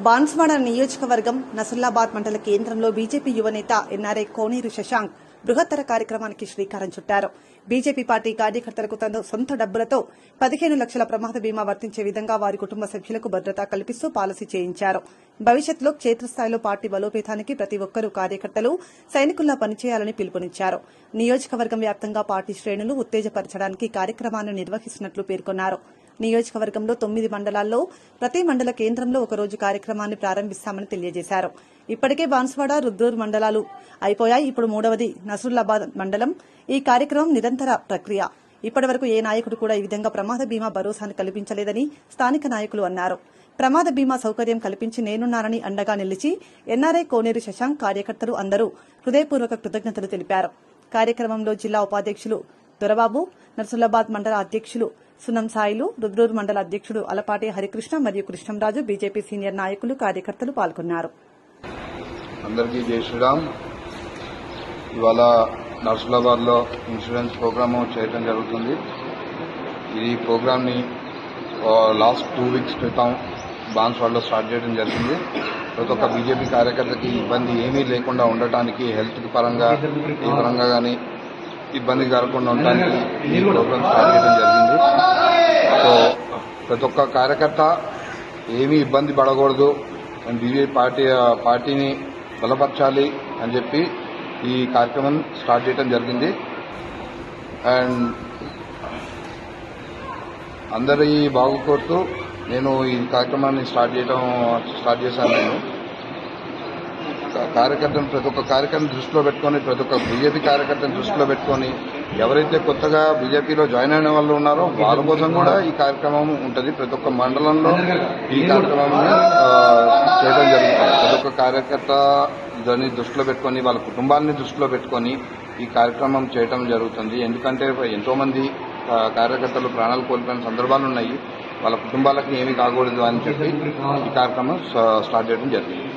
బాన్స్వాడ నియోజకవర్గం నసుల్లాబాద్ మండల కేంద్రంలో బీజేపీ యువనేత ఎన్ఆర్ఐ కోనేరు శశాంక్ బృహత్తర కార్యక్రమానికి శ్రీకారం చుట్టారు. బీజేపీ పార్టీ కార్యకర్తలకు తన సొంత డబ్బులతో 15 లక్షల ప్రమాద బీమా వర్తించే విధంగా వారి కుటుంబ సభ్యులకు భద్రత కల్పిస్తూ పాలసీ చేయించారు. భవిష్యత్తులో క్షేత్రస్థాయిలో పార్టీ బలోపేతానికి ప్రతి ఒక్కరూ కార్యకర్తలు సైనికుల్లా పనిచేయాలని పిలుపునిచ్చారు. నియోజకవర్గం వ్యాప్తంగా పార్టీ శ్రేణులు ఉత్తేజపరచడానికి కార్యక్రమాన్ని నిర్వహిస్తున్నట్లు పేర్కొన్నారు. నియోజకవర్గంలో 9 మండలాల్లో ప్రతి మండల కేంద్రంలో ఒకరోజు కార్యక్రమాన్ని ప్రారంభిస్తామని తెలియజేశారు. ఇప్పటికే బాన్స్వాడ, రుద్దూరు మండలాలు అయిపోయాయి. ఇప్పుడు 3వది నసుల్లాబాద్ మండలం. ఈ కార్యక్రమం నిరంతర ప్రక్రియ. ఇప్పటివరకు ఏ నాయకుడు కూడా ఈ విధంగా ప్రమాద బీమా భరోసాను కల్పించలేదని స్థానిక నాయకులు అన్నారు. ప్రమాద బీమా సౌకర్యం కల్పించి నేనున్నానని అండగా నిలిచి ఎన్ఆర్ఐ కోనేరు శశాంక్ కార్యకర్తలు అందరూ హృదయపూర్వక కృతజ్ఞతలు తెలిపారు. కార్యక్రమంలో జిల్లా ఉపాధ్యక్షులు దొరబాబు, నసుల్లాబాద్ మండల అధ్యక్షులు సునం సాయిలు, రుద్రూరు మండల అధ్యక్షుడు అలపాటి హరికృష్ణ మరియు కృష్ణంరాజు, బీజేపీ సీనియర్ నాయకులు, కార్యకర్తలు పాల్గొన్నారు. అందరికీ జై శ్రీరామ్. ఇవాళ నర్సులాబాద్ లో ఇన్సూరెన్స్ ప్రోగ్రామ్ చేయడం జరుగుతుంది. ఈ ప్రోగ్రామ్ ని లాస్ట్ 2 వీక్స్ క్రితం బాన్స్వాడలో స్టార్ట్ చేయడం జరిగింది. ప్రతి ఒక్క బీజేపీ కార్యకర్తకి ఇబ్బంది ఏమీ లేకుండా ఉండటానికి, హెల్త్ పరంగా ఈ పరంగా కానీ ఇబ్బంది కలగకుండా ఉండడానికి ఈ ప్రోగ్రామ్ స్టార్ట్ చేయడం జరిగింది. సో ప్రతి ఒక్క కార్యకర్త ఏమీ ఇబ్బంది పడకూడదు, బీజేపీ పార్టీని బలపరచాలి అని చెప్పి ఈ కార్యక్రమం స్టార్ట్ చేయడం జరిగింది. అండ్ అందరి బాగు కోరుతూ నేను ఈ కార్యక్రమాన్ని స్టార్ట్ చేశాను. నేను కార్యకర్తను ప్రతి ఒక్క కార్యకర్తను దృష్టిలో పెట్టుకుని, ప్రతి ఒక్క బీజేపీ కార్యకర్తను దృష్టిలో పెట్టుకుని ఎవరైతే కొత్తగా బీజేపీలో జాయిన్ అయిన వాళ్ళు ఉన్నారో వాళ్ళ కోసం కూడా ఈ కార్యక్రమం ఉంటుంది. ప్రతి ఒక్క మండలంలో ఈ కార్యక్రమాన్ని చేయడం జరుగుతుంది. ప్రతి ఒక్క కార్యకర్త దాన్ని దృష్టిలో పెట్టుకుని, వాళ్ళ కుటుంబాన్ని దృష్టిలో పెట్టుకుని ఈ కార్యక్రమం చేయడం జరుగుతుంది. ఎందుకంటే ఎంతో మంది కార్యకర్తలు ప్రాణాలు కోల్పోయిన సందర్భాలు ఉన్నాయి. వాళ్ళ కుటుంబాలకు ఏమీ కాకూడదు అని చెప్పి ఈ కార్యక్రమం స్టార్ట్ చేయడం జరిగింది.